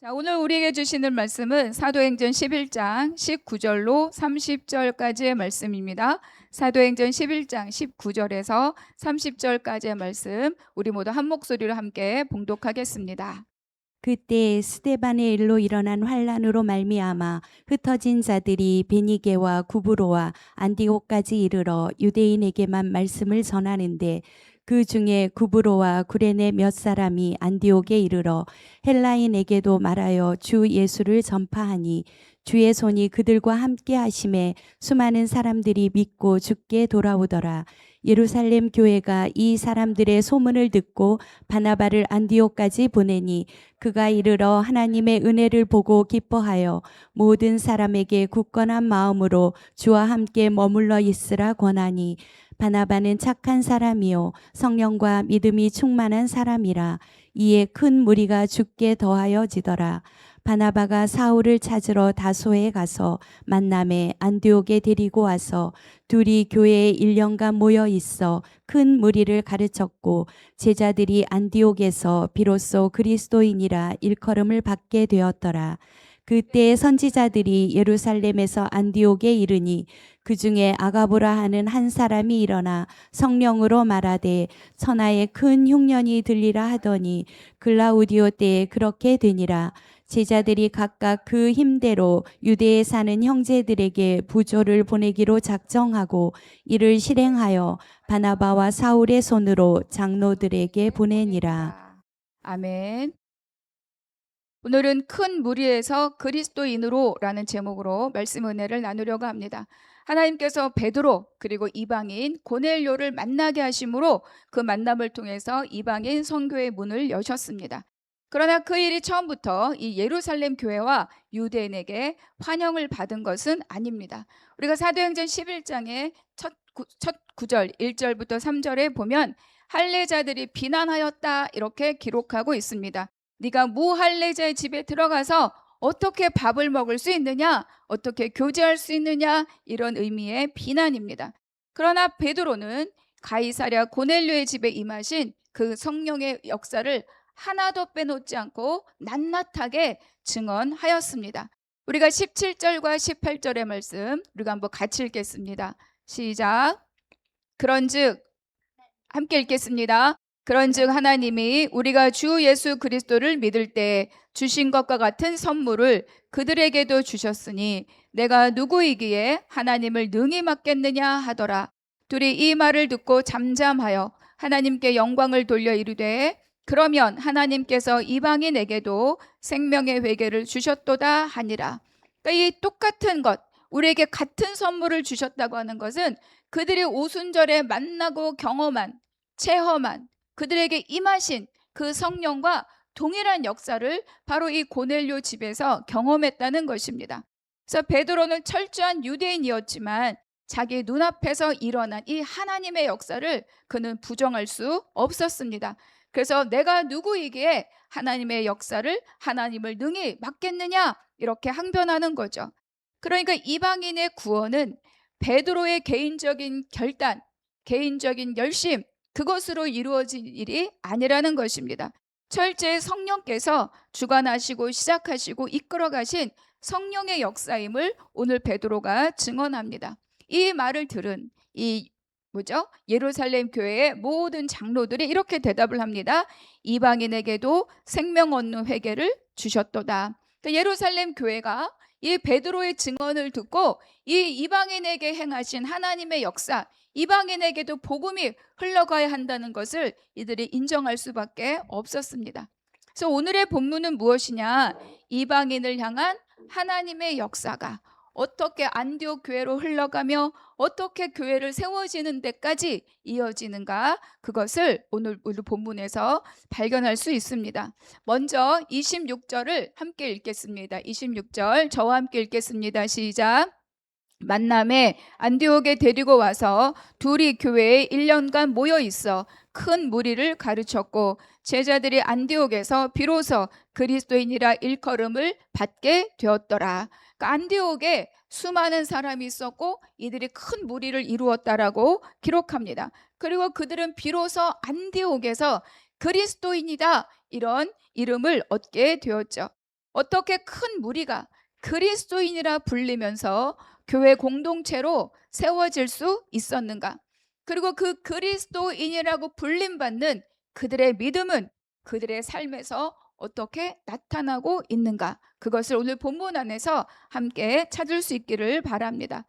자, 오늘 우리에게 주시는 말씀은 사도행전 11장 19절로 30절까지의 말씀입니다. 사도행전 11장 19절에서 30절까지의 말씀, 우리 모두 한 목소리로 함께 봉독하겠습니다. 그때 스데반의 일로 일어난 환란으로 말미암아 흩어진 자들이 베니게와 구브로와 안디옥까지 이르러 유대인에게만 말씀을 전하는데, 그 중에 구브로와 구레네 몇 사람이 안디옥에 이르러 헬라인에게도 말하여 주 예수를 전파하니, 주의 손이 그들과 함께 하심에 수많은 사람들이 믿고 주께 돌아오더라. 예루살렘 교회가 이 사람들의 소문을 듣고 바나바를 안디옥까지 보내니, 그가 이르러 하나님의 은혜를 보고 기뻐하여 모든 사람에게 굳건한 마음으로 주와 함께 머물러 있으라 권하니, 바나바는 착한 사람이요 성령과 믿음이 충만한 사람이라. 이에 큰 무리가 주께 더하여지더라. 바나바가 사울을 찾으러 다소에 가서 만남에 안디옥에 데리고 와서 둘이 교회에 1년간 모여 있어 큰 무리를 가르쳤고, 제자들이 안디옥에서 비로소 그리스도인이라 일컬음을 받게 되었더라. 그때 선지자들이 예루살렘에서 안디옥에 이르니, 그 중에 아가보라 하는 한 사람이 일어나 성령으로 말하되 천하에 큰 흉년이 들리라 하더니, 글라우디오 때에 그렇게 되니라. 제자들이 각각 그 힘대로 유대에 사는 형제들에게 부조를 보내기로 작정하고 이를 실행하여 바나바와 사울의 손으로 장로들에게 보내니라. 아멘. 오늘은 큰 무리에서 그리스도인으로라는 제목으로 말씀 은혜를 나누려고 합니다. 하나님께서 베드로 그리고 이방인 고넬료를 만나게 하심으로 그 만남을 통해서 이방인 선교의 문을 여셨습니다. 그러나 그 일이 처음부터 이 예루살렘 교회와 유대인에게 환영을 받은 것은 아닙니다. 우리가 사도행전 11장의 첫 구절 1절부터 3절에 보면 할례자들이 비난하였다 이렇게 기록하고 있습니다. 네가 무할례자의 집에 들어가서 어떻게 밥을 먹을 수 있느냐, 어떻게 교제할 수 있느냐, 이런 의미의 비난입니다. 그러나 베드로는 가이사랴 고넬료의 집에 임하신 그 성령의 역사를 하나도 빼놓지 않고 낱낱하게 증언하였습니다. 우리가 17절과 18절의 말씀 우리가 한번 같이 읽겠습니다. 시작. 그런즉 함께 읽겠습니다. 그런즉 하나님이 우리가 주 예수 그리스도를 믿을 때 주신 것과 같은 선물을 그들에게도 주셨으니 내가 누구이기에 하나님을 능히 맡겠느냐 하더라. 둘이 이 말을 듣고 잠잠하여 하나님께 영광을 돌려 이르되, 그러면 하나님께서 이방인에게도 생명의 회개를 주셨도다 하니라. 그러니까 이 똑같은 것, 우리에게 같은 선물을 주셨다고 하는 것은 그들이 오순절에 만나고 경험한, 체험한, 그들에게 임하신 그 성령과 동일한 역사를 바로 이 고넬료 집에서 경험했다는 것입니다. 그래서 베드로는 철저한 유대인이었지만 자기 눈앞에서 일어난 이 하나님의 역사를 그는 부정할 수 없었습니다. 그래서 내가 누구이기에 하나님의 역사를, 하나님을 능히 맡겠느냐, 이렇게 항변하는 거죠. 그러니까 이방인의 구원은 베드로의 개인적인 결단, 개인적인 열심, 그것으로 이루어진 일이 아니라는 것입니다. 철저히 성령께서 주관하시고 시작하시고 이끌어가신 성령의 역사임을 오늘 베드로가 증언합니다. 이 말을 들은 이 예루살렘 교회의 모든 장로들이 이렇게 대답을 합니다. 이방인에게도 생명 얻는 회개를 주셨도다. 그러니까 예루살렘 교회가 이 베드로의 증언을 듣고 이 이방인에게 행하신 하나님의 역사, 이방인에게도 복음이 흘러가야 한다는 것을 이들이 인정할 수밖에 없었습니다. 그래서 오늘의 본문은 무엇이냐? 이방인을 향한 하나님의 역사가 어떻게 안디옥 교회로 흘러가며 어떻게 교회를 세워지는 데까지 이어지는가, 그것을 오늘 본문에서 발견할 수 있습니다. 먼저 26절을 함께 읽겠습니다. 26절 저와 함께 읽겠습니다. 시작. 만남에 안디옥에 데리고 와서 둘이 교회에 1년간 모여 있어 큰 무리를 가르쳤고, 제자들이 안디옥에서 비로소 그리스도인이라 일컬음을 받게 되었더라. 그러니까 안디옥에 수많은 사람이 있었고 이들이 큰 무리를 이루었다라고 기록합니다. 그리고 그들은 비로소 안디옥에서 그리스도인이다, 이런 이름을 얻게 되었죠. 어떻게 큰 무리가 그리스도인이라 불리면서 교회 공동체로 세워질 수 있었는가? 그리고 그 그리스도인이라고 불림받는 그들의 믿음은 그들의 삶에서 어떻게 나타나고 있는가? 그것을 오늘 본문 안에서 함께 찾을 수 있기를 바랍니다.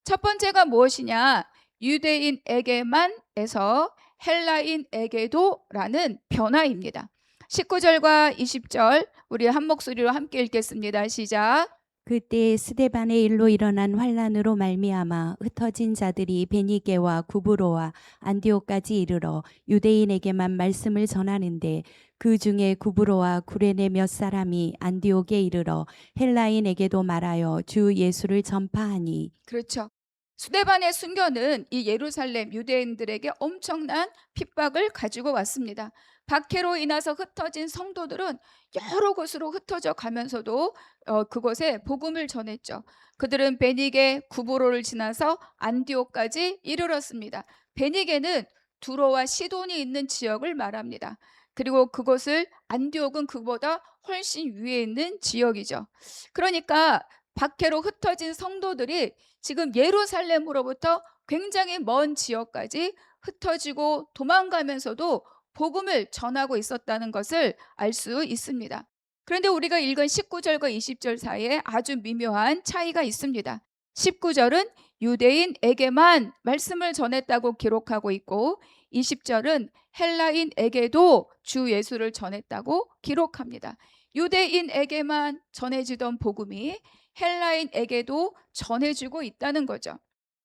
첫 번째가 무엇이냐? 유대인에게만에서 헬라인에게도라는 변화입니다. 19절과 20절 우리 한 목소리로 함께 읽겠습니다. 시작. 그때 스데반의 일로 일어난 환란으로 말미암아 흩어진 자들이 베니게와 구브로와 안디옥까지 이르러 유대인에게만 말씀을 전하는데 그 중에 구브로와 구레네 몇 사람이 안디옥에 이르러 헬라인에게도 말하여 주 예수를 전파하니. 그렇죠. 스데반의 순교는 이 예루살렘 유대인들에게 엄청난 핍박을 가지고 왔습니다. 박해로 인해서 흩어진 성도들은 여러 곳으로 흩어져 가면서도 그곳에 복음을 전했죠. 그들은 베니게, 구브로를 지나서 안디옥까지 이르렀습니다. 베니게는 두로와 시돈이 있는 지역을 말합니다. 그리고 그곳을 안디옥은 그보다 훨씬 위에 있는 지역이죠. 그러니까 박해로 흩어진 성도들이 지금 예루살렘으로부터 굉장히 먼 지역까지 흩어지고 도망가면서도 복음을 전하고 있었다는 것을 알 수 있습니다. 그런데 우리가 읽은 19절과 20절 사이에 아주 미묘한 차이가 있습니다. 19절은 유대인에게만 말씀을 전했다고 기록하고 있고 20절은 헬라인에게도 주 예수를 전했다고 기록합니다. 유대인에게만 전해지던 복음이 헬라인에게도 전해지고 있다는 거죠.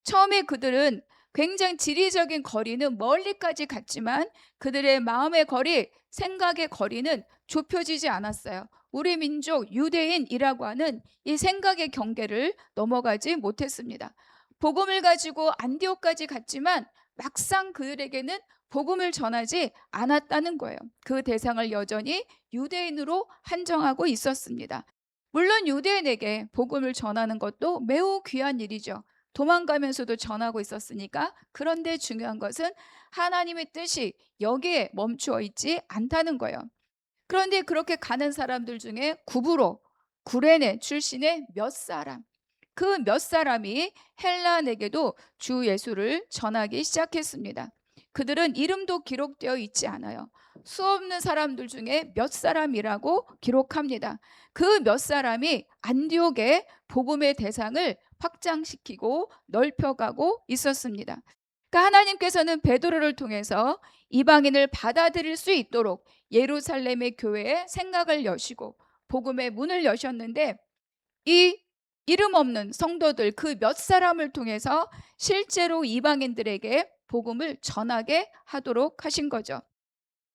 처음에 그들은 굉장히 지리적인 거리는 멀리까지 갔지만 그들의 마음의 거리, 생각의 거리는 좁혀지지 않았어요. 우리 민족 유대인이라고 하는 이 생각의 경계를 넘어가지 못했습니다. 복음을 가지고 안디옥까지 갔지만 막상 그들에게는 복음을 전하지 않았다는 거예요. 그 대상을 여전히 유대인으로 한정하고 있었습니다. 물론 유대인에게 복음을 전하는 것도 매우 귀한 일이죠. 도망가면서도 전하고 있었으니까. 그런데 중요한 것은 하나님의 뜻이 여기에 멈추어 있지 않다는 거예요. 그런데 그렇게 가는 사람들 중에 구브로, 구레네 출신의 몇 사람, 그 몇 사람이 헬라인에게도 주 예수를 전하기 시작했습니다. 그들은 이름도 기록되어 있지 않아요. 수없는 사람들 중에 몇 사람이라고 기록합니다. 그 몇 사람이 안디옥의 복음의 대상을 확장시키고 넓혀가고 있었습니다. 그러니까 하나님께서는 베드로를 통해서 이방인을 받아들일 수 있도록 예루살렘의 교회에 생각을 여시고 복음의 문을 여셨는데 이 이름 없는 성도들 그 몇 사람을 통해서 실제로 이방인들에게 복음을 전하게 하도록 하신 거죠.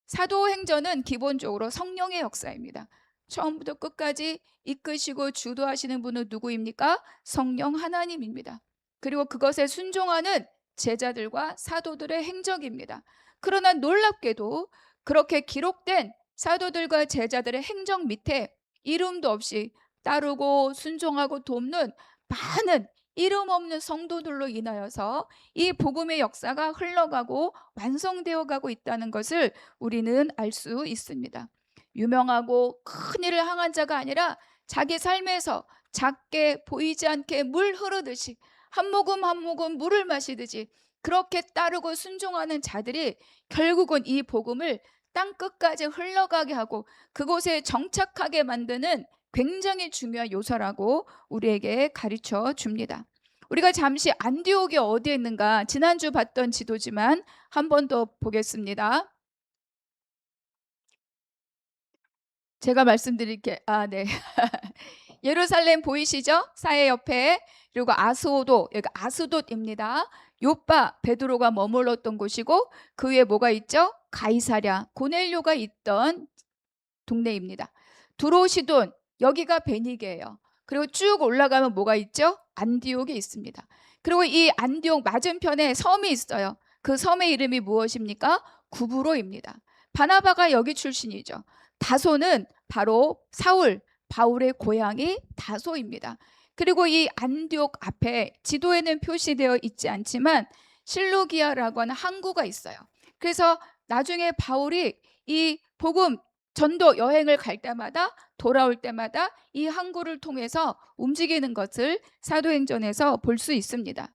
사도행전은 기본적으로 성령의 역사입니다. 처음부터 끝까지 이끄시고 주도하시는 분은 누구입니까? 성령 하나님입니다. 그리고 그것에 순종하는 제자들과 사도들의 행적입니다. 그러나 놀랍게도 그렇게 기록된 사도들과 제자들의 행적 밑에 이름도 없이 따르고 순종하고 돕는 많은 이름 없는 성도들로 인하여서 이 복음의 역사가 흘러가고 완성되어 가고 있다는 것을 우리는 알 수 있습니다. 유명하고 큰 일을 행한 자가 아니라 자기 삶에서 작게 보이지 않게 물 흐르듯이 한 모금 한 모금 물을 마시듯이 그렇게 따르고 순종하는 자들이 결국은 이 복음을 땅 끝까지 흘러가게 하고 그곳에 정착하게 만드는 굉장히 중요한 요소라고 우리에게 가르쳐 줍니다. 우리가 잠시 안디옥이 어디에 있는가 지난주 봤던 지도지만 한 번 더 보겠습니다. 제가 말씀드릴게. 네. 예루살렘 보이시죠? 사해 옆에. 그리고 아스오도, 여기 아스돗입니다. 요빠 베드로가 머물렀던 곳이고 그 위에 뭐가 있죠? 가이사랴 고넬료가 있던 동네입니다. 두로시돈, 여기가 베니게예요. 그리고 쭉 올라가면 뭐가 있죠? 안디옥이 있습니다. 그리고 이 안디옥 맞은편에 섬이 있어요. 그 섬의 이름이 무엇입니까? 구브로입니다. 바나바가 여기 출신이죠. 다소는 바로 사울, 바울의 고향이 다소입니다. 그리고 이 안디옥 앞에 지도에는 표시되어 있지 않지만 실루기아라고 하는 항구가 있어요. 그래서 나중에 바울이 이 복음 전도 여행을 갈 때마다 돌아올 때마다 이 항구를 통해서 움직이는 것을 사도행전에서 볼 수 있습니다.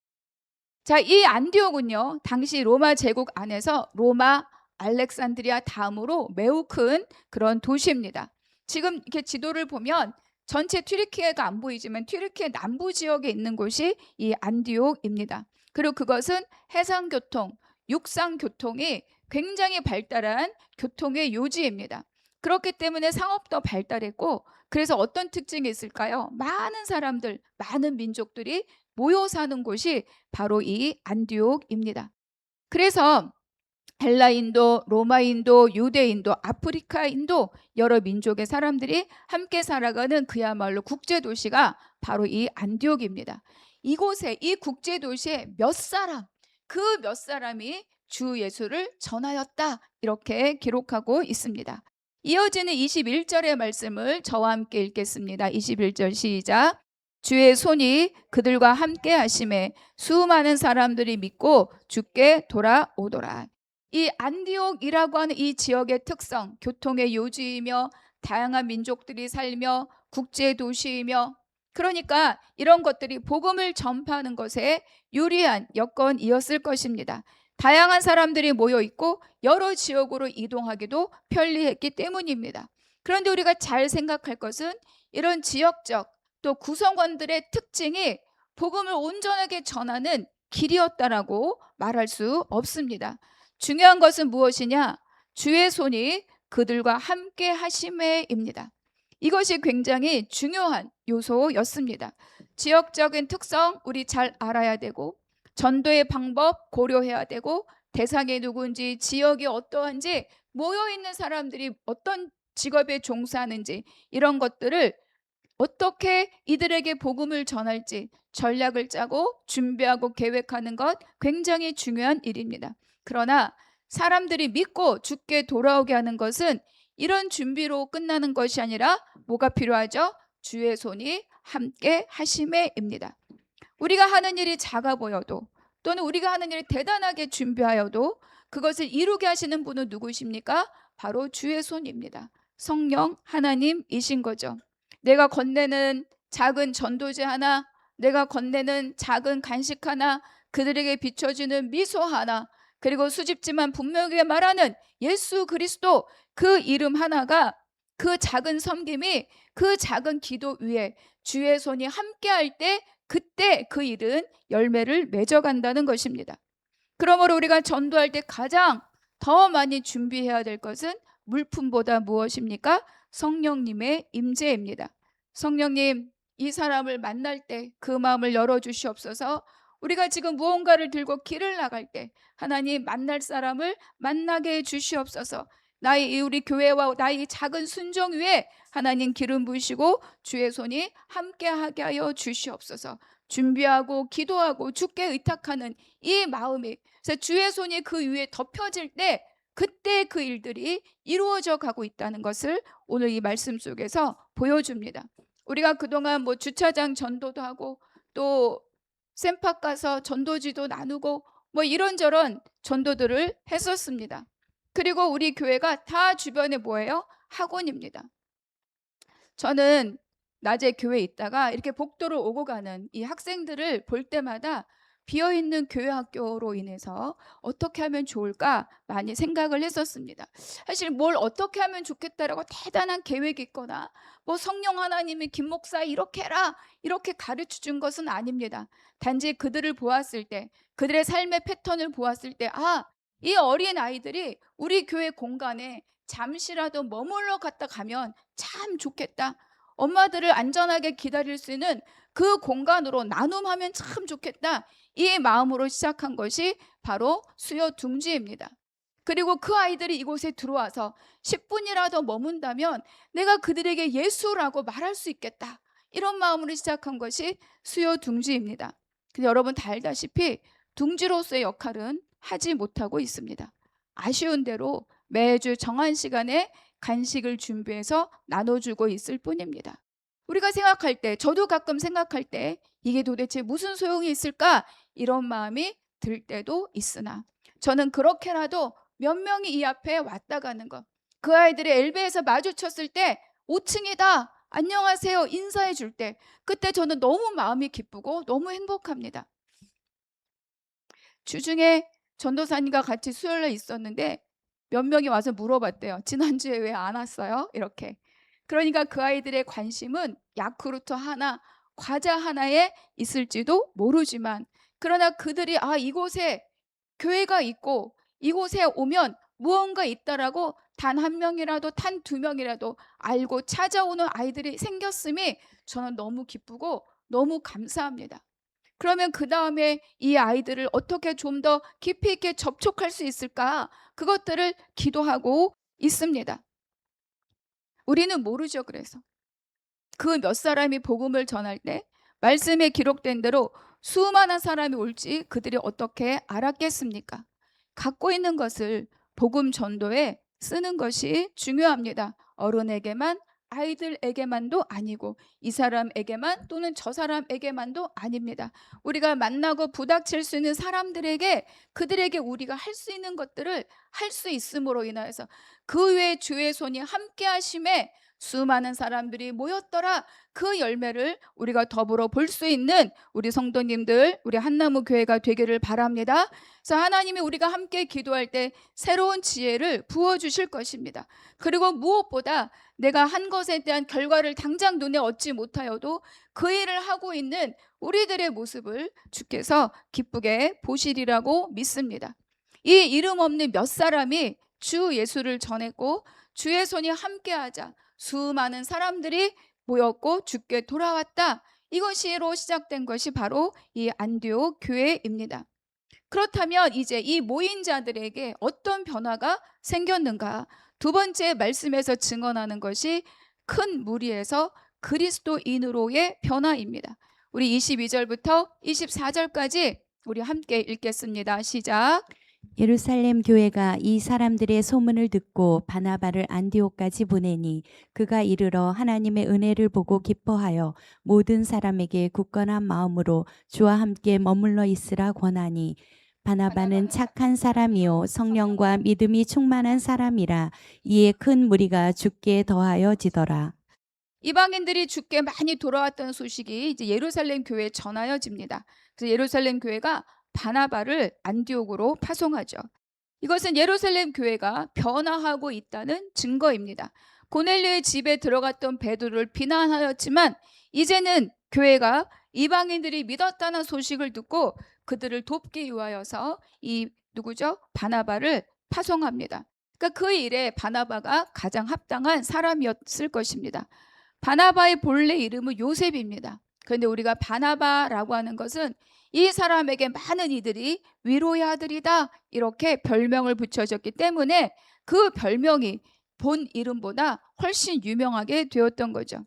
자, 이 안디옥은요, 당시 로마 제국 안에서 로마, 알렉산드리아 다음으로 매우 큰 그런 도시입니다. 지금 이렇게 지도를 보면 전체 튀르키예가 안 보이지만 튀르키예 남부 지역에 있는 곳이 이 안디옥입니다. 그리고 그것은 해상교통, 육상교통이 굉장히 발달한 교통의 요지입니다. 그렇기 때문에 상업도 발달했고, 그래서 어떤 특징이 있을까요? 많은 사람들, 많은 민족들이 모여 사는 곳이 바로 이 안디옥입니다. 그래서 헬라인도, 로마인도, 유대인도, 아프리카인도 여러 민족의 사람들이 함께 살아가는 그야말로 국제도시가 바로 이 안디옥입니다. 이곳에, 이 국제도시에 그 몇 사람이 주 예수를 전하였다, 이렇게 기록하고 있습니다. 이어지는 21절의 말씀을 저와 함께 읽겠습니다. 21절 시작. 주의 손이 그들과 함께 하심에 수많은 사람들이 믿고 주께 돌아오더라. 이 안디옥이라고 하는 이 지역의 특성, 교통의 요지이며 다양한 민족들이 살며 국제도시이며, 그러니까 이런 것들이 복음을 전파하는 것에 유리한 여건이었을 것입니다. 다양한 사람들이 모여 있고 여러 지역으로 이동하기도 편리했기 때문입니다. 그런데 우리가 잘 생각할 것은 이런 지역적 또 구성원들의 특징이 복음을 온전하게 전하는 길이었다라고 말할 수 없습니다. 중요한 것은 무엇이냐? 주의 손이 그들과 함께 하심에입니다. 이것이 굉장히 중요한 요소였습니다. 지역적인 특성 우리 잘 알아야 되고, 전도의 방법 고려해야 되고, 대상이 누구인지, 지역이 어떠한지, 모여있는 사람들이 어떤 직업에 종사하는지, 이런 것들을 어떻게 이들에게 복음을 전할지 전략을 짜고 준비하고 계획하는 것 굉장히 중요한 일입니다. 그러나 사람들이 믿고 주께 돌아오게 하는 것은 이런 준비로 끝나는 것이 아니라 뭐가 필요하죠? 주의 손이 함께 하심에입니다. 우리가 하는 일이 작아 보여도, 또는 우리가 하는 일이 대단하게 준비하여도 그것을 이루게 하시는 분은 누구십니까? 바로 주의 손입니다. 성령 하나님이신 거죠. 내가 건네는 작은 전도제 하나, 내가 건네는 작은 간식 하나, 그들에게 비춰지는 미소 하나, 그리고 수집지만 분명하게 말하는 예수 그리스도, 그 이름 하나가, 그 작은 섬김이, 그 작은 기도 위에 주의 손이 함께할 때, 그때 그 일은 열매를 맺어간다는 것입니다. 그러므로 우리가 전도할 때 가장 더 많이 준비해야 될 것은 물품보다 무엇입니까? 성령님의 임재입니다. 성령님, 이 사람을 만날 때 그 마음을 열어주시옵소서. 우리가 지금 무언가를 들고 길을 나갈 때 하나님, 만날 사람을 만나게 해주시옵소서. 나의 우리 교회와 나의 작은 순종 위에 하나님 기름 부으시고 주의 손이 함께하게 하여 주시옵소서. 준비하고 기도하고 주께 의탁하는 이 마음이, 그래서 주의 손이 그 위에 덮여질 때 그때 그 일들이 이루어져 가고 있다는 것을 오늘 이 말씀 속에서 보여줍니다. 우리가 그동안 뭐 주차장 전도도 하고 또 샘팍 가서 전도지도 나누고 뭐 이런저런 전도들을 했었습니다. 그리고 우리 교회가 다 주변에 뭐예요? 학원입니다. 저는 낮에 교회에 있다가 이렇게 복도로 오고 가는 이 학생들을 볼 때마다 비어있는 교회 학교로 인해서 어떻게 하면 좋을까 많이 생각을 했었습니다. 사실 뭘 어떻게 하면 좋겠다라고 대단한 계획이 있거나 뭐 성령 하나님이 김 목사 이렇게 해라 이렇게 가르쳐 준 것은 아닙니다. 단지 그들을 보았을 때, 그들의 삶의 패턴을 보았을 때, 이 어린 아이들이 우리 교회 공간에 잠시라도 머물러 갔다 가면 참 좋겠다. 엄마들을 안전하게 기다릴 수 있는 그 공간으로 나눔하면 참 좋겠다. 이 마음으로 시작한 것이 바로 수요 둥지입니다. 그리고 그 아이들이 이곳에 들어와서 10분이라도 머문다면 내가 그들에게 예수라고 말할 수 있겠다. 이런 마음으로 시작한 것이 수요 둥지입니다. 근데 여러분 다 알다시피 둥지로서의 역할은 하지 못하고 있습니다. 아쉬운 대로 매주 정한 시간에 간식을 준비해서 나눠주고 있을 뿐입니다. 우리가 생각할 때, 저도 가끔 생각할 때 이게 도대체 무슨 소용이 있을까? 이런 마음이 들 때도 있으나 저는 그렇게라도 몇 명이 이 앞에 왔다 가는 것, 그 아이들이 엘베에서 마주쳤을 때 5층이다. 안녕하세요. 인사해 줄 때 그때 저는 너무 마음이 기쁘고 너무 행복합니다. 주중에 전도사님과 같이 수요일에 있었는데 몇 명이 와서 물어봤대요. "지난주에 왜 안 왔어요?" 이렇게. 그러니까 그 아이들의 관심은 야쿠르트 하나, 과자 하나에 있을지도 모르지만, 그러나 그들이 이곳에 교회가 있고 이곳에 오면 무언가 있다라고 단 한 명이라도 단 두 명이라도 알고 찾아오는 아이들이 생겼음이 저는 너무 기쁘고 너무 감사합니다. 그러면 그다음에 이 아이들을 어떻게 좀 더 깊이 있게 접촉할 수 있을까? 그것들을 기도하고 있습니다. 우리는 모르죠, 그래서. 그 몇 사람이 복음을 전할 때 말씀에 기록된 대로 수많은 사람이 올지 그들이 어떻게 알았겠습니까? 갖고 있는 것을 복음 전도에 쓰는 것이 중요합니다. 어른에게만, 아이들에게만도 아니고 이 사람에게만 또는 저 사람에게만도 아닙니다. 우리가 만나고 부닥칠 수 있는 사람들에게, 그들에게 우리가 할 수 있는 것들을 할 수 있음으로 인하여서 그 외에 주의 손이 함께 하심에 수많은 사람들이 모였더라. 그 열매를 우리가 더불어 볼 수 있는 우리 성도님들, 우리 한나무 교회가 되기를 바랍니다. 그래서 하나님이 우리가 함께 기도할 때 새로운 지혜를 부어주실 것입니다. 그리고 무엇보다 내가 한 것에 대한 결과를 당장 눈에 얻지 못하여도 그 일을 하고 있는 우리들의 모습을 주께서 기쁘게 보시리라고 믿습니다. 이 이름 없는 몇 사람이 주 예수를 전했고 주의 손이 함께하자 수많은 사람들이 모였고 주께 돌아왔다. 이것으로 시작된 것이 바로 이 안디옥 교회입니다. 그렇다면 이제 이 모인 자들에게 어떤 변화가 생겼는가? 두 번째 말씀에서 증언하는 것이 큰 무리에서 그리스도인으로의 변화입니다. 우리 22절부터 24절까지 우리 함께 읽겠습니다. 시작. 예루살렘 교회가 이 사람들의 소문을 듣고 바나바를 안디옥까지 보내니 그가 이르러 하나님의 은혜를 보고 기뻐하여 모든 사람에게 굳건한 마음으로 주와 함께 머물러 있으라 권하니 바나바는 착한 사람이요 성령과 믿음이 충만한 사람이라 이에 큰 무리가 주께 더하여지더라. 이방인들이 주께 많이 돌아왔던 소식이 이제 예루살렘 교회에 전하여집니다. 그래서 예루살렘 교회가 바나바를 안디옥으로 파송하죠. 이것은 예루살렘 교회가 변화하고 있다는 증거입니다. 고넬료의 집에 들어갔던 베드로를 비난하였지만 이제는 교회가 이방인들이 믿었다는 소식을 듣고 그들을 돕기 위하여서 이 누구죠? 바나바를 파송합니다. 그러니까 그 일에 바나바가 가장 합당한 사람이었을 것입니다. 바나바의 본래 이름은 요셉입니다. 그런데 우리가 바나바라고 하는 것은 이 사람에게 많은 이들이 위로의 아들이다 이렇게 별명을 붙여줬기 때문에 그 별명이 본 이름보다 훨씬 유명하게 되었던 거죠.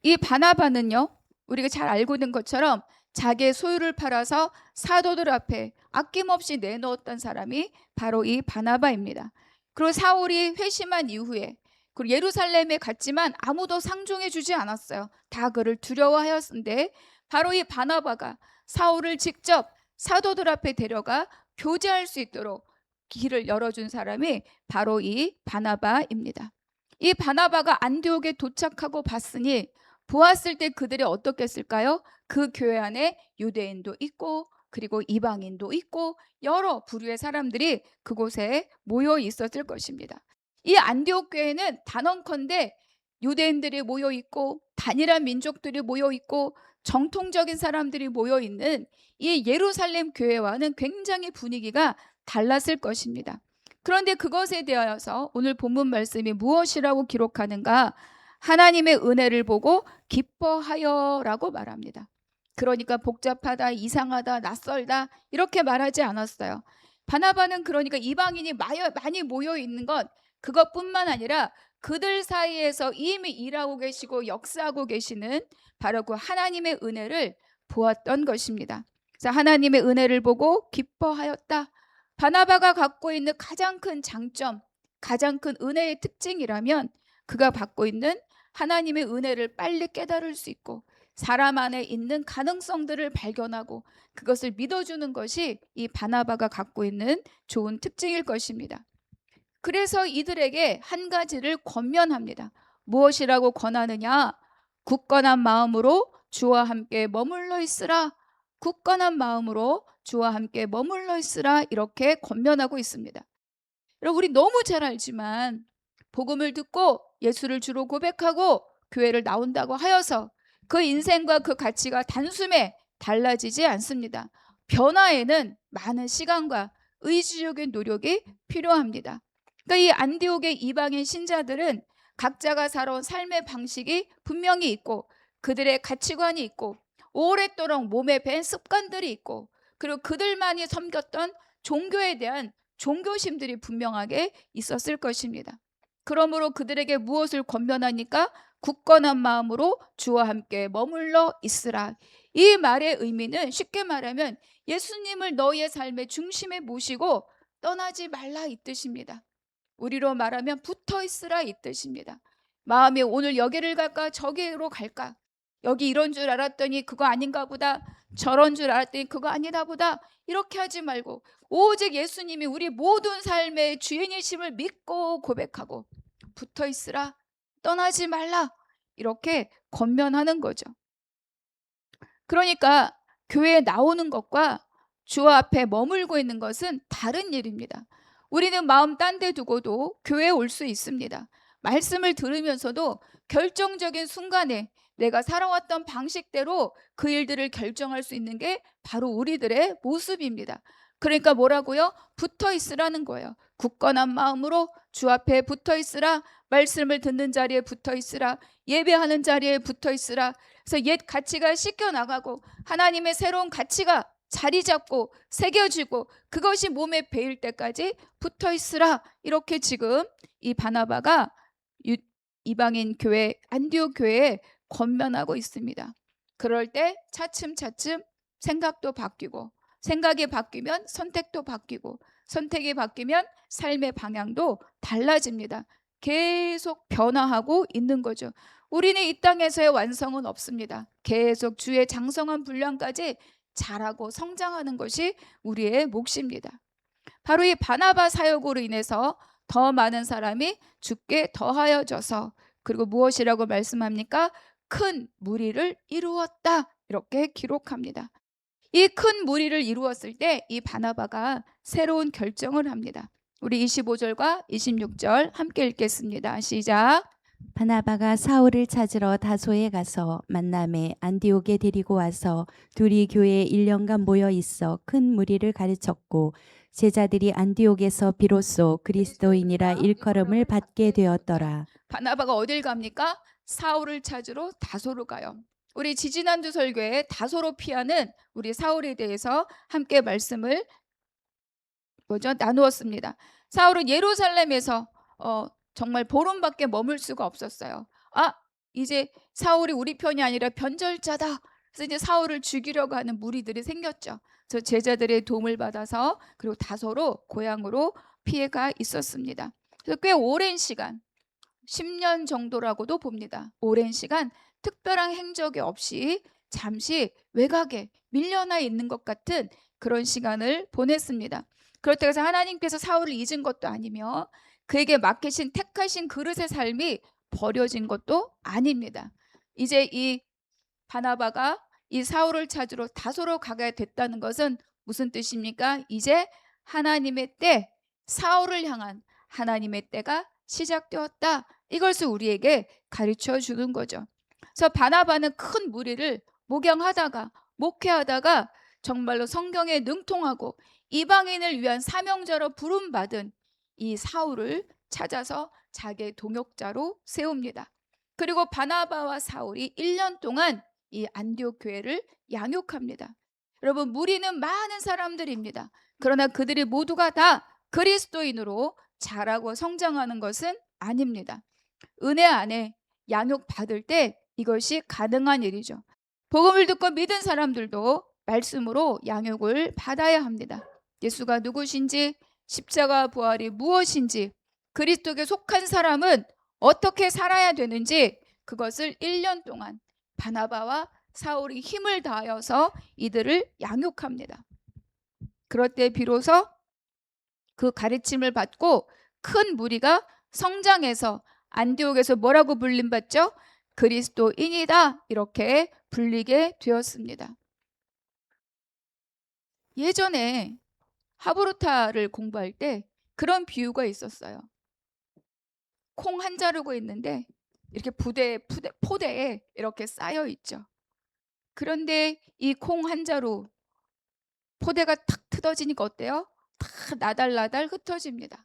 이 바나바는요, 우리가 잘 알고 있는 것처럼 자기의 소유를 팔아서 사도들 앞에 아낌없이 내놓았던 사람이 바로 이 바나바입니다. 그리고 사울이 회심한 이후에 그리고 예루살렘에 갔지만 아무도 상종해 주지 않았어요. 다 그를 두려워하였는데 바로 이 바나바가 사울을 직접 사도들 앞에 데려가 교제할 수 있도록 길을 열어준 사람이 바로 이 바나바입니다. 이 바나바가 안디옥에 도착하고 봤으니 보았을 때 그들이 어떻겠을까요? 그 교회 안에 유대인도 있고 그리고 이방인도 있고 여러 부류의 사람들이 그곳에 모여 있었을 것입니다. 이 안디옥 교회는 단언컨대 유대인들이 모여 있고 단일한 민족들이 모여 있고 정통적인 사람들이 모여 있는 이 예루살렘 교회와는 굉장히 분위기가 달랐을 것입니다. 그런데 그것에 대하여서 오늘 본문 말씀이 무엇이라고 기록하는가? 하나님의 은혜를 보고 기뻐하여라고 말합니다. 그러니까 복잡하다, 이상하다, 낯설다 이렇게 말하지 않았어요. 바나바는 그러니까 이방인이 많이 모여 있는 것 그것뿐만 아니라 그들 사이에서 이미 일하고 계시고 역사하고 계시는 바로 그 하나님의 은혜를 보았던 것입니다. 그래서 하나님의 은혜를 보고 기뻐하였다. 바나바가 갖고 있는 가장 큰 장점, 가장 큰 은혜의 특징이라면 그가 받고 있는 하나님의 은혜를 빨리 깨달을 수 있고 사람 안에 있는 가능성들을 발견하고 그것을 믿어주는 것이 이 바나바가 갖고 있는 좋은 특징일 것입니다. 그래서 이들에게 한 가지를 권면합니다. 무엇이라고 권하느냐? 굳건한 마음으로 주와 함께 머물러 있으라. 굳건한 마음으로 주와 함께 머물러 있으라. 이렇게 권면하고 있습니다. 여러분, 우리 너무 잘 알지만 복음을 듣고 예수를 주로 고백하고 교회를 나온다고 하여서 그 인생과 그 가치가 단숨에 달라지지 않습니다. 변화에는 많은 시간과 의지적인 노력이 필요합니다. 그러니까 이 안디옥의 이방인 신자들은 각자가 살아온 삶의 방식이 분명히 있고 그들의 가치관이 있고 오랫도록 몸에 밴 습관들이 있고 그리고 그들만이 섬겼던 종교에 대한 종교심들이 분명하게 있었을 것입니다. 그러므로 그들에게 무엇을 권면하니까 굳건한 마음으로 주와 함께 머물러 있으라. 이 말의 의미는 쉽게 말하면 예수님을 너희의 삶의 중심에 모시고 떠나지 말라 이 뜻입니다. 우리로 말하면 붙어 있으라 이 뜻입니다. 마음이 오늘 여기를 갈까 저기로 갈까, 여기 이런 줄 알았더니 그거 아닌가 보다, 저런 줄 알았더니 그거 아니다 보다, 이렇게 하지 말고 오직 예수님이 우리 모든 삶의 주인이심을 믿고 고백하고 붙어 있으라, 떠나지 말라, 이렇게 권면하는 거죠. 그러니까 교회에 나오는 것과 주 앞에 머물고 있는 것은 다른 일입니다. 우리는 마음 딴 데 두고도 교회에 올 수 있습니다. 말씀을 들으면서도 결정적인 순간에 내가 살아왔던 방식대로 그 일들을 결정할 수 있는 게 바로 우리들의 모습입니다. 그러니까 뭐라고요? 붙어 있으라는 거예요. 굳건한 마음으로 주 앞에 붙어 있으라. 말씀을 듣는 자리에 붙어 있으라. 예배하는 자리에 붙어 있으라. 그래서 옛 가치가 씻겨나가고 하나님의 새로운 가치가 자리 잡고 새겨지고 그것이 몸에 배일 때까지 붙어 있으라. 이렇게 지금 이 바나바가 이방인 교회 안디옥 교회에 권면하고 있습니다. 그럴 때 차츰차츰 생각도 바뀌고, 생각이 바뀌면 선택도 바뀌고, 선택이 바뀌면 삶의 방향도 달라집니다. 계속 변화하고 있는 거죠. 우리는 이 땅에서의 완성은 없습니다. 계속 주의 장성한 분량까지 자라고 성장하는 것이 우리의 몫입니다. 바로 이 바나바 사역으로 인해서 더 많은 사람이 주께 더하여져서, 그리고 무엇이라고 말씀합니까? 큰 무리를 이루었다, 이렇게 기록합니다. 이 큰 무리를 이루었을 때 이 바나바가 새로운 결정을 합니다. 우리 25절과 26절 함께 읽겠습니다. 시작. 바나바가 사울을 찾으러 다소에 가서 만남에 안디옥에 데리고 와서 둘이 교회에 1년간 모여 있어 큰 무리를 가르쳤고 제자들이 안디옥에서 비로소 그리스도인이라 일컬음을 받게 되었더라. 바나바가 어딜 갑니까? 사울을 찾으러 다소로 가요. 우리 지지난주 설교에 다소로 피하는 우리 사울에 대해서 함께 말씀을 나누었습니다. 사울은 예루살렘에서 정말 보름밖에 머물 수가 없었어요. 이제 사울이 우리 편이 아니라 변절자다. 그래서 이제 사울을 죽이려고 하는 무리들이 생겼죠. 그래서 제자들의 도움을 받아서 그리고 다소로 고향으로 피해가 있었습니다. 그래서 꽤 오랜 시간, 10년 정도라고도 봅니다. 오랜 시간 특별한 행적이 없이 잠시 외곽에 밀려나 있는 것 같은 그런 시간을 보냈습니다. 그렇다고 해서 하나님께서 사울을 잊은 것도 아니며 그에게 맡기신 택하신 그릇의 삶이 버려진 것도 아닙니다. 이제 이 바나바가 이 사울을 찾으러 다소로 가게 됐다는 것은 무슨 뜻입니까? 이제 하나님의 때, 사울을 향한 하나님의 때가 시작되었다. 이것을 우리에게 가르쳐 주는 거죠. 그래서 바나바는 큰 무리를 목양하다가 목회하다가 정말로 성경에 능통하고 이방인을 위한 사명자로 부름받은 이 사울을 찾아서 자기의 동역자로 세웁니다. 그리고 바나바와 사울이 1년 동안 이 안디옥 교회를 양육합니다. 여러분, 무리는 많은 사람들입니다. 그러나 그들이 모두가 다 그리스도인으로 자라고 성장하는 것은 아닙니다. 은혜 안에 양육받을 때 이것이 가능한 일이죠. 복음을 듣고 믿은 사람들도 말씀으로 양육을 받아야 합니다. 예수가 누구신지, 십자가 부활이 무엇인지, 그리스도께 속한 사람은 어떻게 살아야 되는지, 그것을 1년 동안 바나바와 사울이 힘을 다하여서 이들을 양육합니다. 그럴 때 비로소 그 가르침을 받고 큰 무리가 성장해서 안디옥에서 뭐라고 불림받죠? 그리스도인이다, 이렇게 불리게 되었습니다. 예전에 하브루타를 공부할 때 그런 비유가 있었어요. 콩 한 자루가 있는데 이렇게 포대에 이렇게 쌓여 있죠. 그런데 이 콩 한 자루 포대가 탁 뜯어지니까 어때요? 다 나달나달 흩어집니다.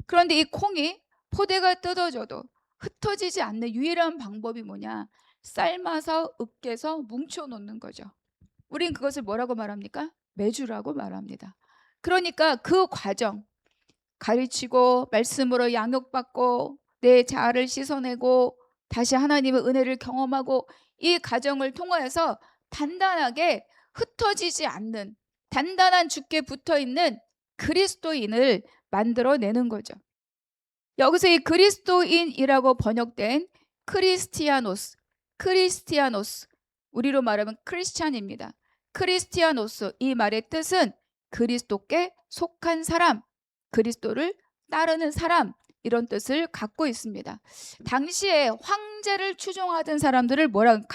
그런데 이 콩이 포대가 뜯어져도 흩어지지 않는 유일한 방법이 뭐냐? 삶아서 으깨서 뭉쳐 놓는 거죠. 우린 그것을 뭐라고 말합니까? 매주라고 말합니다. 그러니까 그 과정, 가르치고 말씀으로 양육받고 내 자아를 씻어내고 다시 하나님의 은혜를 경험하고, 이 과정을 통하여서 단단하게 흩어지지 않는 단단한 주께 붙어있는 그리스도인을 만들어내는 거죠. 여기서 이 그리스도인이라고 번역된 크리스티아노스, 우리로 말하면 크리스찬입니다. 크리스티아노스, 이 말의 뜻은 그리스도께 속한 사람, 그리스도를 따르는 사람, 이런 뜻을 갖고 있습니다. 당시에 황제를 추종하던 사람들을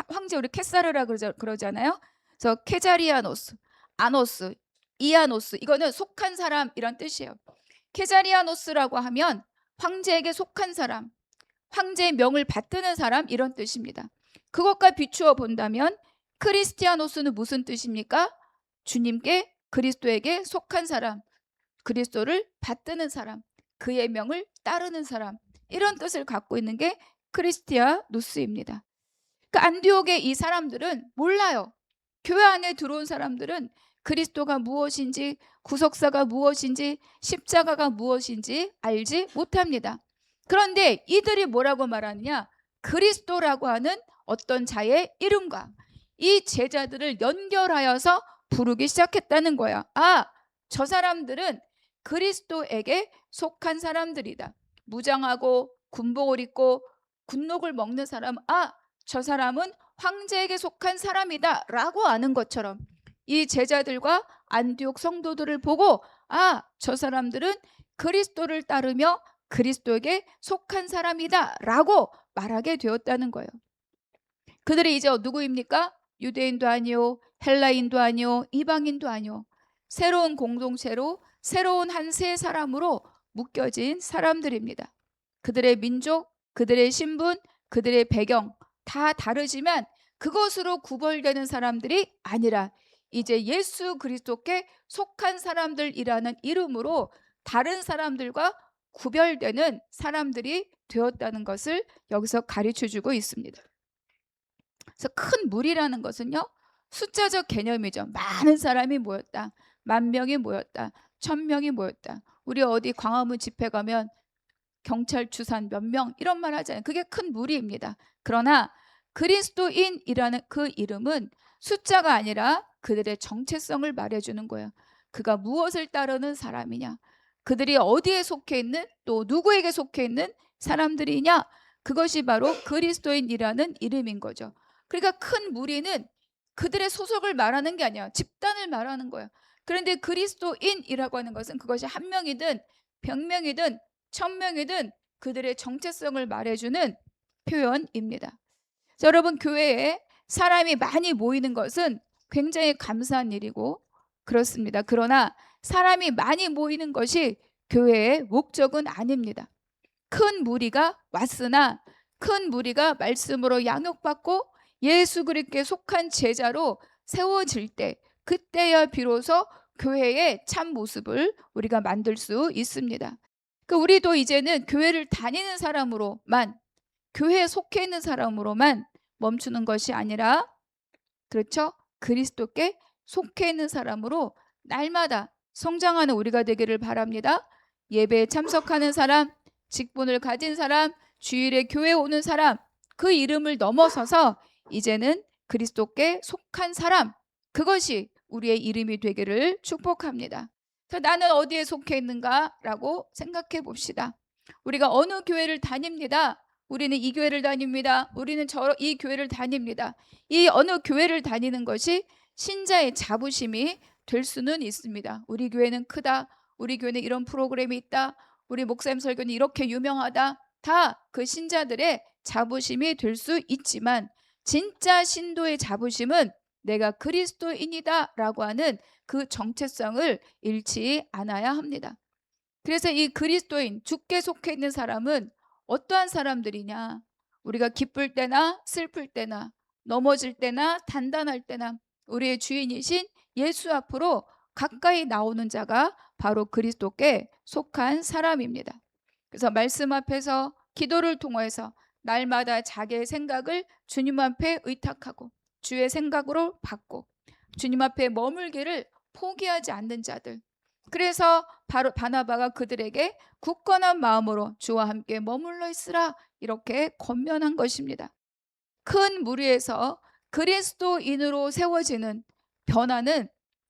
황제, 우리 케사르라 그러잖아요. 그래서 케자리아노스, 아노스, 이아노스, 이거는 속한 사람, 이런 뜻이에요. 케자리아노스라고 하면 황제에게 속한 사람, 황제의 명을 받드는 사람, 이런 뜻입니다. 그것과 비추어 본다면 크리스티아노스는 무슨 뜻입니까? 주님께, 그리스도에게 속한 사람, 그리스도를 받드는 사람, 그의 명을 따르는 사람, 이런 뜻을 갖고 있는 게 크리스티아노스입니다. 그러니까 안디옥의 이 사람들은 몰라요. 교회 안에 들어온 사람들은 그리스도가 무엇인지, 구속사가 무엇인지, 십자가가 무엇인지 알지 못합니다. 그런데 이들이 뭐라고 말하느냐? 그리스도라고 하는 어떤 자의 이름과 이 제자들을 연결하여서 부르기 시작했다는 거야. 아, 저 사람들은 그리스도에게 속한 사람들이다. 무장하고 군복을 입고 군록을 먹는 사람, 아, 저 사람은 황제에게 속한 사람이다 라고 아는 것처럼 이 제자들과 안디옥 성도들을 보고, 아, 저 사람들은 그리스도를 따르며 그리스도에게 속한 사람이다 라고 말하게 되었다는 거예요. 그들이 이제 누구입니까? 유대인도 아니요, 헬라인도 아니요, 이방인도 아니요, 새로운 공동체로 새로운 한 세 사람으로 묶여진 사람들입니다. 그들의 민족, 그들의 신분, 그들의 배경 다 다르지만 그것으로 구별되는 사람들이 아니라 이제 예수 그리스도께 속한 사람들이라는 이름으로 다른 사람들과 구별되는 사람들이 되었다는 것을 여기서 가르쳐주고 있습니다. 그래서 큰 무리라는 것은요, 숫자적 개념이죠. 많은 사람이 모였다, 10,000명이 모였다, 1,000명이 모였다. 우리 어디 광화문 집회 가면 경찰 추산 몇 명, 이런 말 하잖아요. 그게 큰 무리입니다. 그러나 그리스도인이라는 그 이름은 숫자가 아니라 그들의 정체성을 말해주는 거예요. 그가 무엇을 따르는 사람이냐, 그들이 어디에 속해 있는, 또 누구에게 속해 있는 사람들이냐, 그것이 바로 그리스도인이라는 이름인 거죠. 그러니까 큰 무리는 그들의 소속을 말하는 게 아니야, 집단을 말하는 거예요. 그런데 그리스도인이라고 하는 것은 그것이 1명이든 100명이든 1,000명이든 그들의 정체성을 말해주는 표현입니다. 자, 여러분, 교회에 사람이 많이 모이는 것은 굉장히 감사한 일이고 그렇습니다. 그러나 사람이 많이 모이는 것이 교회의 목적은 아닙니다. 큰 무리가 왔으나 큰 무리가 말씀으로 양육받고 예수 그리스도께 속한 제자로 세워질 때, 그때야 비로소 교회의 참 모습을 우리가 만들 수 있습니다. 우리도 이제는 교회를 다니는 사람으로만, 교회에 속해 있는 사람으로만 멈추는 것이 아니라, 그렇죠? 그리스도께 속해 있는 사람으로 날마다 성장하는 우리가 되기를 바랍니다. 예배에 참석하는 사람, 직분을 가진 사람, 주일에 교회에 오는 사람, 그 이름을 넘어서서 이제는 그리스도께 속한 사람, 그것이 우리의 이름이 되기를 축복합니다. 나는 어디에 속해 있는가라고 생각해 봅시다. 우리가 어느 교회를 다닙니다. 우리는 이 교회를 다닙니다. 우리는 이 교회를 다닙니다. 이 어느 교회를 다니는 것이 신자의 자부심이 될 수는 있습니다. 우리 교회는 크다, 우리 교회는 이런 프로그램이 있다, 우리 목사님 설교는 이렇게 유명하다, 다 그 신자들의 자부심이 될 수 있지만 진짜 신도의 자부심은 내가 그리스도인이다라고 하는 그 정체성을 잃지 않아야 합니다. 그래서 이 그리스도인, 주께 속해 있는 사람은 어떠한 사람들이냐? 우리가 기쁠 때나 슬플 때나 넘어질 때나 단단할 때나 우리의 주인이신 예수 앞으로 가까이 나오는 자가 바로 그리스도께 속한 사람입니다. 그래서 말씀 앞에서 기도를 통해서 날마다 자기의 생각을 주님 앞에 의탁하고 주의 생각으로 받고 주님 앞에 머물기를 포기하지 않는 자들. 그래서 바로 바나바가 그들에게 굳건한 마음으로 주와 함께 머물러 있으라 이렇게 권면한 것입니다. 큰 무리에서 그리스도인으로 세워지는 변화는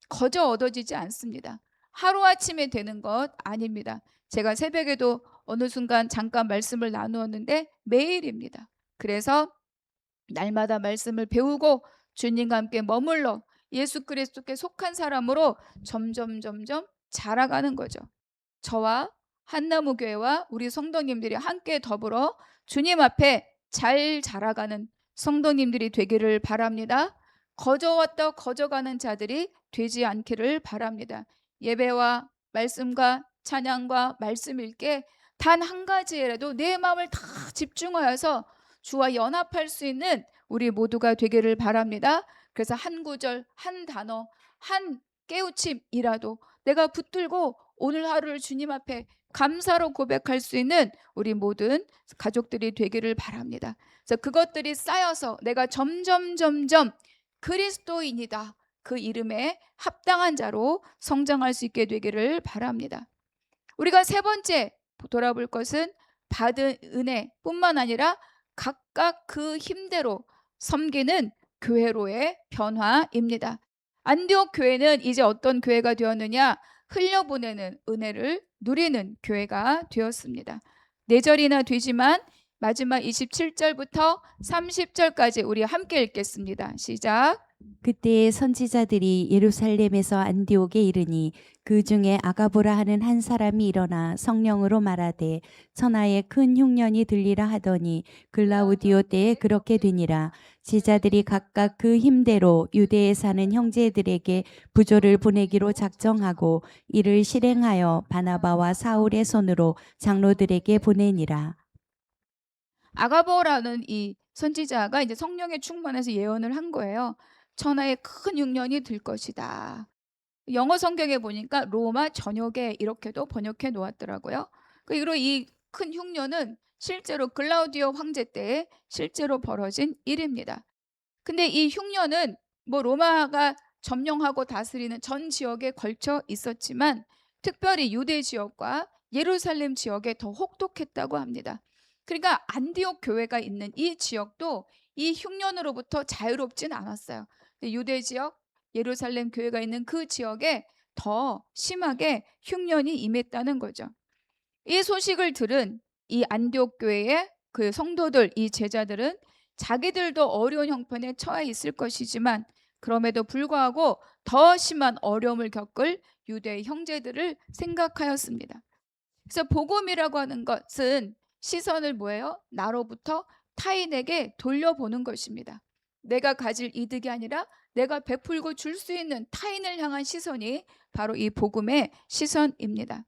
거저 얻어지지 않습니다. 하루아침에 되는 것 아닙니다. 제가 새벽에도 어느 순간 잠깐 말씀을 나누었는데 매일입니다. 그래서 날마다 말씀을 배우고 주님과 함께 머물러 예수 그리스도께 속한 사람으로 점점 자라가는 거죠. 저와 한나무교회와 우리 성도님들이 함께 더불어 주님 앞에 잘 자라가는 성도님들이 되기를 바랍니다. 거저왔다 거저가는 자들이 되지 않기를 바랍니다. 예배와 말씀과 찬양과 말씀 읽게 단 한 가지라도 내 마음을 다 집중하여서 주와 연합할 수 있는 우리 모두가 되기를 바랍니다. 그래서 한 구절, 한 단어, 한 깨우침이라도 내가 붙들고 오늘 하루를 주님 앞에 감사로 고백할 수 있는 우리 모든 가족들이 되기를 바랍니다. 그래서 그것들이 쌓여서 내가 점점 그리스도인이다. 그 이름에 합당한 자로 성장할 수 있게 되기를 바랍니다. 우리가 세 번째 돌아볼 것은 받은 은혜뿐만 아니라 각각 그 힘대로 섬기는 교회로의 변화입니다. 안디옥 교회는 이제 어떤 교회가 되었느냐? 흘려보내는 은혜를 누리는 교회가 되었습니다. 4절이나 되지만 마지막 27절부터 30절까지 우리 함께 읽겠습니다. 시작. 그때의 선지자들이 예루살렘에서 안디옥에 이르니 그 중에 아가보라 하는 한 사람이 일어나 성령으로 말하되 천하에 큰 흉년이 들리라 하더니 글라우디오 때에 그렇게 되니라. 지자들이 각각 그 힘대로 유대에 사는 형제들에게 부조를 보내기로 작정하고 이를 실행하여 바나바와 사울의 손으로 장로들에게 보내니라. 아가보라는 이 선지자가 이제 성령에 충만해서 예언을 한 거예요. 천하에 큰 흉년이 들 것이다. 영어 성경에 보니까 로마 전역에 이렇게도 번역해 놓았더라고요. 그리고 이 큰 흉년은 실제로 글라우디오 황제 때 실제로 벌어진 일입니다. 근데 이 흉년은 뭐 로마가 점령하고 다스리는 전 지역에 걸쳐 있었지만 특별히 유대 지역과 예루살렘 지역에 더 혹독했다고 합니다. 그러니까 안디옥 교회가 있는 이 지역도 이 흉년으로부터 자유롭진 않았어요. 유대 지역, 예루살렘 교회가 있는 그 지역에 더 심하게 흉년이 임했다는 거죠. 이 소식을 들은 이 안디옥 교회의 그 성도들, 이 제자들은 자기들도 어려운 형편에 처해 있을 것이지만 그럼에도 불구하고 더 심한 어려움을 겪을 유대의 형제들을 생각하였습니다. 그래서 복음이라고 하는 것은 시선을 뭐예요? 나로부터 타인에게 돌려보는 것입니다. 내가 가질 이득이 아니라 내가 베풀고 줄 수 있는 타인을 향한 시선이 바로 이 복음의 시선입니다.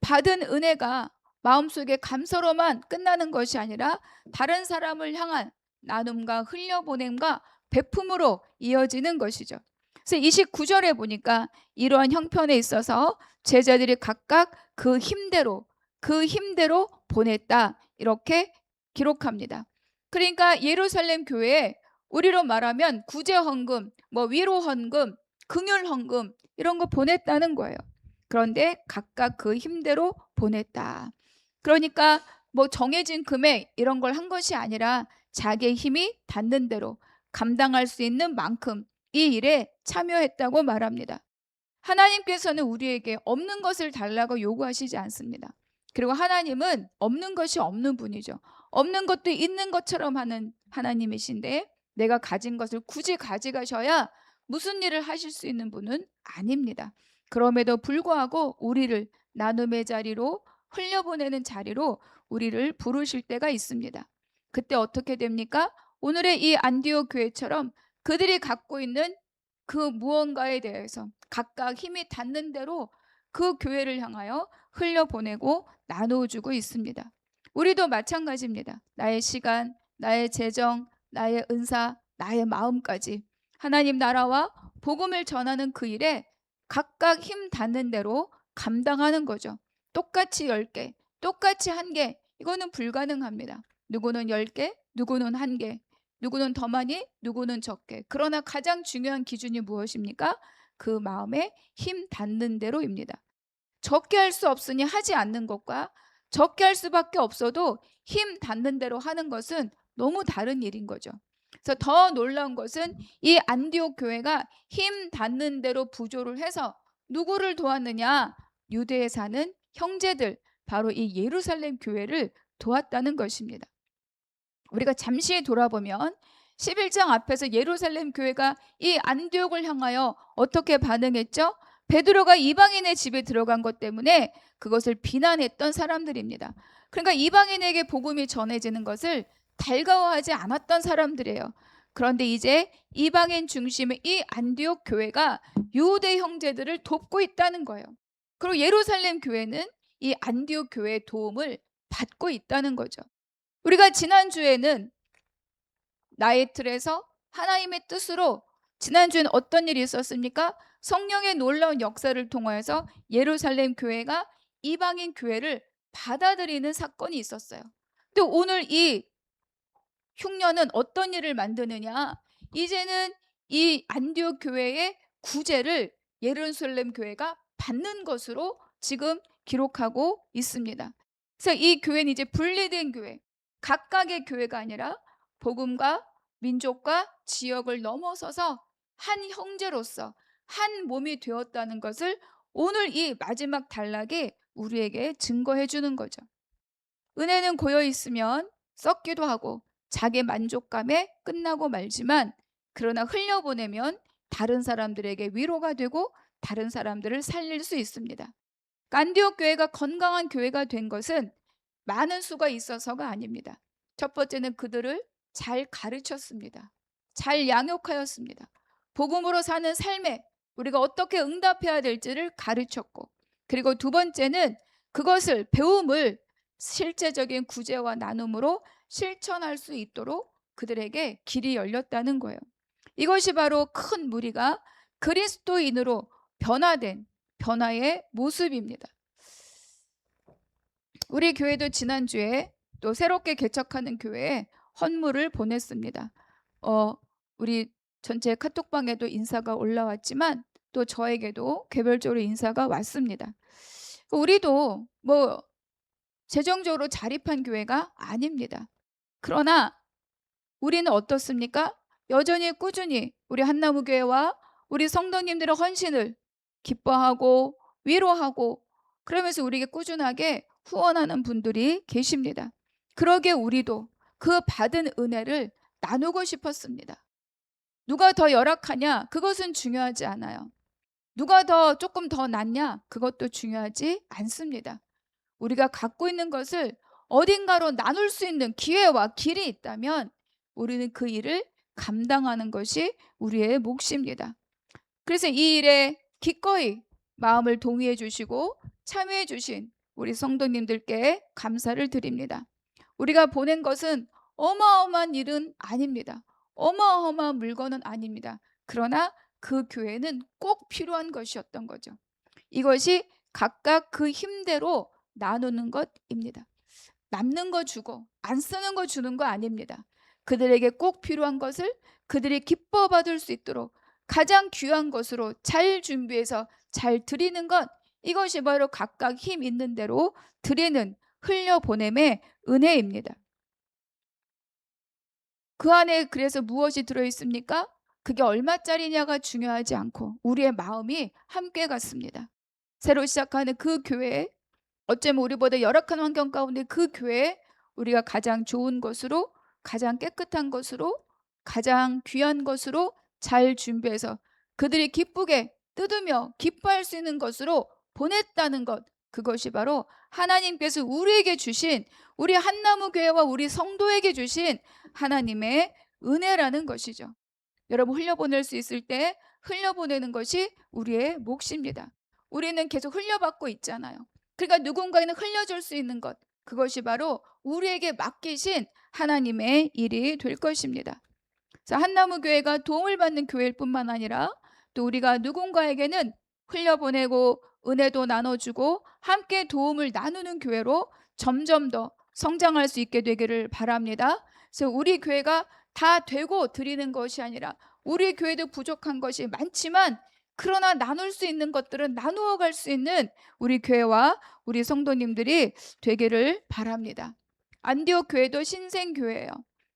받은 은혜가 마음속에 감사로만 끝나는 것이 아니라 다른 사람을 향한 나눔과 흘려보냄과 베품으로 이어지는 것이죠. 그래서 29절에 보니까 이러한 형편에 있어서 제자들이 각각 그 힘대로 보냈다 이렇게 기록합니다. 그러니까 예루살렘 교회에 우리로 말하면 구제 헌금, 뭐 위로 헌금, 긍휼 헌금 이런 거 보냈다는 거예요. 그런데 각각 그 힘대로 보냈다. 그러니까 뭐 정해진 금액 이런 걸 한 것이 아니라 자기의 힘이 닿는 대로 감당할 수 있는 만큼 이 일에 참여했다고 말합니다. 하나님께서는 우리에게 없는 것을 달라고 요구하시지 않습니다. 그리고 하나님은 없는 것이 없는 분이죠. 없는 것도 있는 것처럼 하는 하나님이신데 내가 가진 것을 굳이 가져가셔야 무슨 일을 하실 수 있는 분은 아닙니다. 그럼에도 불구하고 우리를 나눔의 자리로 흘려보내는 자리로 우리를 부르실 때가 있습니다. 그때 어떻게 됩니까? 오늘의 이 안디옥 교회처럼 그들이 갖고 있는 그 무언가에 대해서 각각 힘이 닿는 대로 그 교회를 향하여 흘려보내고 나누어주고 있습니다. 우리도 마찬가지입니다. 나의 시간, 나의 재정, 나의 은사, 나의 마음까지 하나님 나라와 복음을 전하는 그 일에 각각 힘 닿는 대로 감당하는 거죠. 똑같이 10개, 똑같이 1개, 이거는 불가능합니다. 누구는 10개, 누구는 1개, 누구는 더 많이, 누구는 적게. 그러나 가장 중요한 기준이 무엇입니까? 그 마음에 힘 닿는 대로입니다. 적게 할 수 없으니 하지 않는 것과 적게 할 수밖에 없어도 힘 닿는 대로 하는 것은 너무 다른 일인 거죠. 그래서 더 놀라운 것은 이 안디옥 교회가 힘 닿는 대로 부조를 해서 누구를 도왔느냐? 유대에 사는 형제들, 바로 이 예루살렘 교회를 도왔다는 것입니다. 우리가 잠시 돌아보면 11장 앞에서 예루살렘 교회가 이 안디옥을 향하여 어떻게 반응했죠? 베드로가 이방인의 집에 들어간 것 때문에 그것을 비난했던 사람들입니다. 그러니까 이방인에게 복음이 전해지는 것을 달가워하지 않았던 사람들이에요. 그런데 이제 이방인 중심의 이 안디옥 교회가 유대 형제들을 돕고 있다는 거예요. 그리고 예루살렘 교회는 이 안디옥 교회의 도움을 받고 있다는 거죠. 우리가 지난주에는 나의 틀에서 하나님의 뜻으로 지난주에는 어떤 일이 있었습니까? 성령의 놀라운 역사를 통하여서 예루살렘 교회가 이방인 교회를 받아들이는 사건이 있었어요. 근데 오늘 이 흉년은 어떤 일을 만드느냐? 이제는 이 안디옥 교회의 구제를 예루살렘 교회가 받는 것으로 지금 기록하고 있습니다. 그래서 이 교회는 이제 분리된 교회, 각각의 교회가 아니라 복음과 민족과 지역을 넘어서서 한 형제로서 한 몸이 되었다는 것을 오늘 이 마지막 단락이 우리에게 증거해 주는 거죠. 은혜는 고여 있으면 썩기도 하고 자기 만족감에 끝나고 말지만, 그러나 흘려보내면 다른 사람들에게 위로가 되고 다른 사람들을 살릴 수 있습니다. 안디옥 교회가 건강한 교회가 된 것은 많은 수가 있어서가 아닙니다. 첫 번째는 그들을 잘 가르쳤습니다. 잘 양육하였습니다. 복음으로 사는 삶에 우리가 어떻게 응답해야 될지를 가르쳤고, 그리고 두 번째는 그것을 배움을 실제적인 구제와 나눔으로 실천할 수 있도록 그들에게 길이 열렸다는 거예요. 이것이 바로 큰 무리가 그리스도인으로 변화된 변화의 모습입니다. 우리 교회도 지난주에 또 새롭게 개척하는 교회에 헌물을 보냈습니다. 우리 전체 카톡방에도 인사가 올라왔지만 또 저에게도 개별적으로 인사가 왔습니다. 우리도 뭐 재정적으로 자립한 교회가 아닙니다. 그러나 우리는 어떻습니까? 여전히 꾸준히 우리 한나무교회와 우리 성도님들의 헌신을 기뻐하고 위로하고, 그러면서 우리에게 꾸준하게 후원하는 분들이 계십니다. 그러기에 우리도 그 받은 은혜를 나누고 싶었습니다. 누가 더 열악하냐? 그것은 중요하지 않아요. 누가 더 조금 더 낫냐? 그것도 중요하지 않습니다. 우리가 갖고 있는 것을 어딘가로 나눌 수 있는 기회와 길이 있다면 우리는 그 일을 감당하는 것이 우리의 몫입니다. 그래서 이 일에 기꺼이 마음을 동의해 주시고 참여해 주신 우리 성도님들께 감사를 드립니다. 우리가 보낸 것은 어마어마한 일은 아닙니다. 어마어마한 물건은 아닙니다. 그러나 그 교회는 꼭 필요한 것이었던 거죠. 이것이 각각 그 힘대로 나누는 것입니다. 남는 거 주고 안 쓰는 거 주는 거 아닙니다. 그들에게 꼭 필요한 것을 그들이 기뻐 받을 수 있도록 가장 귀한 것으로 잘 준비해서 잘 드리는 것, 이것이 바로 각각 힘 있는 대로 드리는 흘려보냄의 은혜입니다. 그 안에 그래서 무엇이 들어있습니까? 그게 얼마짜리냐가 중요하지 않고 우리의 마음이 함께 갔습니다. 새로 시작하는 그 교회에, 어쩌면 우리보다 열악한 환경 가운데 그 교회에 우리가 가장 좋은 것으로, 가장 깨끗한 것으로, 가장 귀한 것으로 잘 준비해서 그들이 기쁘게 뜯으며 기뻐할 수 있는 것으로 보냈다는 것, 그것이 바로 하나님께서 우리에게 주신, 우리 한나무교회와 우리 성도에게 주신 하나님의 은혜라는 것이죠. 여러분, 흘려보낼 수 있을 때 흘려보내는 것이 우리의 몫입니다. 우리는 계속 흘려받고 있잖아요. 그러니까 누군가에는 흘려줄 수 있는 것, 그것이 바로 우리에게 맡기신 하나님의 일이 될 것입니다. 자, 한나무교회가 도움을 받는 교회일 뿐만 아니라 또 우리가 누군가에게는 흘려보내고 은혜도 나눠주고 함께 도움을 나누는 교회로 점점 더 성장할 수 있게 되기를 바랍니다. 그래서 우리 교회가 다 되고 드리는 것이 아니라 우리 교회도 부족한 것이 많지만 그러나 나눌 수 있는 것들은 나누어 갈 수 있는 우리 교회와 우리 성도님들이 되기를 바랍니다. 안디옥 교회도 신생교회예요.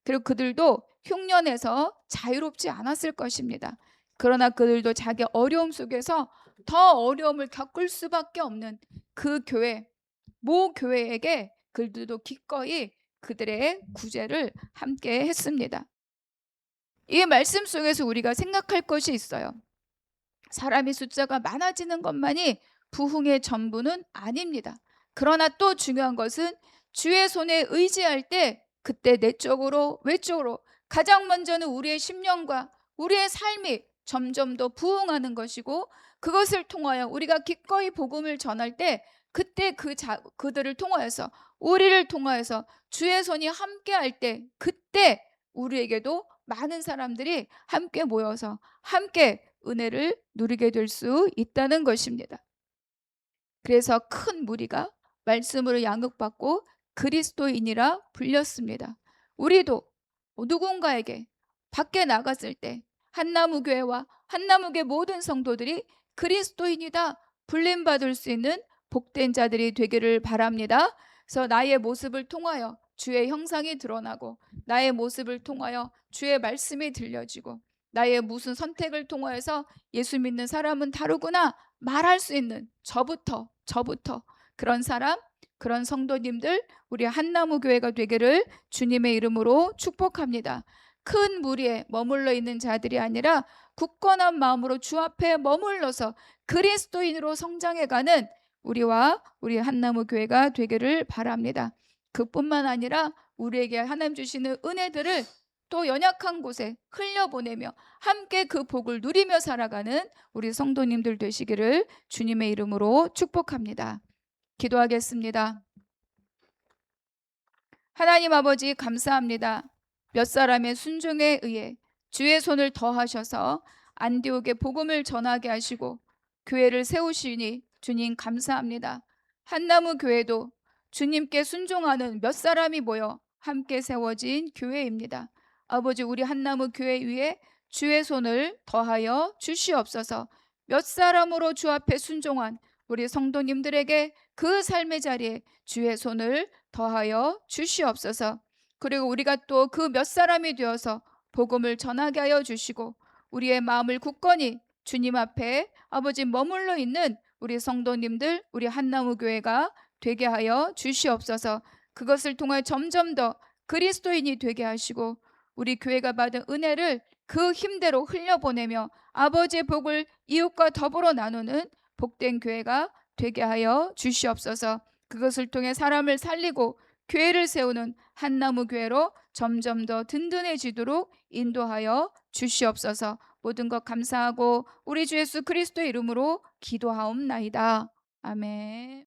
그리고 그들도 흉년에서 자유롭지 않았을 것입니다. 그러나 그들도 자기 어려움 속에서 더 어려움을 겪을 수밖에 없는 그 교회, 모 교회에게 그들도 기꺼이 그들의 구제를 함께 했습니다. 이 말씀 속에서 우리가 생각할 것이 있어요. 사람이 숫자가 많아지는 것만이 부흥의 전부는 아닙니다. 그러나 또 중요한 것은 주의 손에 의지할 때 그때 내적으로 외적으로 가장 먼저는 우리의 심령과 우리의 삶이 점점 더 부흥하는 것이고, 그것을 통하여 우리가 기꺼이 복음을 전할 때 그때 그들을 통하여서, 우리를 통하여서 주의 손이 함께 할 때 그때 우리에게도 많은 사람들이 함께 모여서 함께 은혜를 누리게 될 수 있다는 것입니다. 그래서 큰 무리가 말씀으로 양육받고 그리스도인이라 불렸습니다. 우리도 누군가에게 밖에 나갔을 때 한나무교회와 한나무교회 모든 성도들이 그리스도인이다 불림받을 수 있는 복된 자들이 되기를 바랍니다. 그래서 나의 모습을 통하여 주의 형상이 드러나고, 나의 모습을 통하여 주의 말씀이 들려지고, 나의 무슨 선택을 통하여서 예수 믿는 사람은 다르구나 말할 수 있는 저부터 그런 사람, 그런 성도님들, 우리 한나무교회가 되기를 주님의 이름으로 축복합니다. 큰 무리에 머물러 있는 자들이 아니라 굳건한 마음으로 주 앞에 머물러서 그리스도인으로 성장해가는 우리와 우리 한나무교회가 되기를 바랍니다. 그뿐만 아니라 우리에게 하나님 주시는 은혜들을 또 연약한 곳에 흘려보내며 함께 그 복을 누리며 살아가는 우리 성도님들 되시기를 주님의 이름으로 축복합니다. 기도하겠습니다. 하나님 아버지, 감사합니다. 몇 사람의 순종에 의해 주의 손을 더하셔서 안디옥에 복음을 전하게 하시고 교회를 세우시니 주님 감사합니다. 한나무 교회도 주님께 순종하는 몇 사람이 모여 함께 세워진 교회입니다. 아버지, 우리 한나무 교회 위에 주의 손을 더하여 주시옵소서. 몇 사람으로 주 앞에 순종한 우리 성도님들에게 그 삶의 자리에 주의 손을 더하여 주시옵소서. 그리고 우리가 또 그 몇 사람이 되어서 복음을 전하게 하여 주시고 우리의 마음을 굳건히 주님 앞에 아버지 머물러 있는 우리 성도님들, 우리 한나무 교회가 되게 하여 주시옵소서. 그것을 통해 점점 더 그리스도인이 되게 하시고 우리 교회가 받은 은혜를 그 힘대로 흘려보내며 아버지의 복을 이웃과 더불어 나누는 복된 교회가 되게 하여 주시옵소서. 그것을 통해 사람을 살리고 교회를 세우는 한나무 교회로 점점 더 든든해지도록 인도하여 주시옵소서. 모든 것 감사하고 우리 주 예수 그리스도의 이름으로 기도하옵나이다. 아멘.